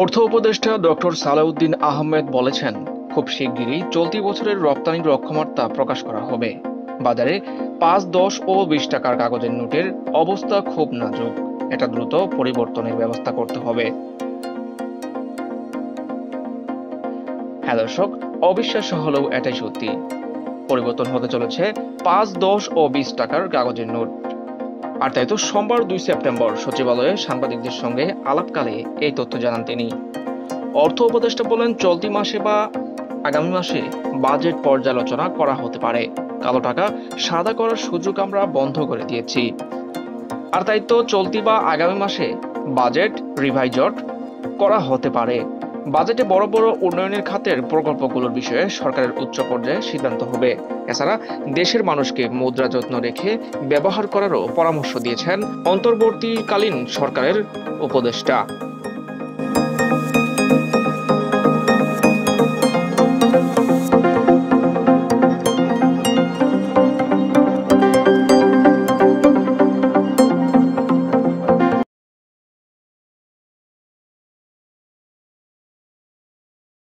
অর্থ উপদেষ্টা ডক্টর সালাউদ্দিন আহমেদ বলেছেন, খুব শিগগিরই চলতি বছরের রপ্তানির লক্ষ্যমাত্রা প্রকাশ করা হবে। বাজারে ৫, ১০ ও ২০ টাকার কাগজের নোটের অবস্থা খুব নাজুক, এটা দ্রুত পরিবর্তনের ব্যবস্থা করতে হবে। হ্যাঁ দর্শক, অবিশ্বাস্য হলেও এটাই সত্যি। পরিবর্তন হতে চলেছে ৫, ১০ ও ২০ টাকার কাগজের নোট। আর তাই তো সোমবার ২ সেপ্টেম্বর সচিবালয়ে সাংবাদিকদের সঙ্গে আলাপকালে এই তথ্য জানান তিনি। অর্থ উপদেষ্টা বলেন, চলতি মাসে বা আগামী মাসে বাজেট পর্যালোচনা করা হতে পারে। কালো টাকা সাদা করার সুযোগ আমরা বন্ধ করে দিয়েছি। আর তাই তো চলতি বা আগামী মাসে বাজেট রিভাইজড করা হতে পারে। বাজেটে বড় বড় উন্নয়নের খাতের প্রকল্পগুলোর বিষয়ে সরকারের উচ্চ পর্যায়ে সিদ্ধান্ত হবে। এছাড়া দেশের মানুষকে মুদ্রা যত্ন রেখে ব্যবহার করারও পরামর্শ দিয়েছেন অন্তর্বর্তীকালীন সরকারের উপদেষ্টা।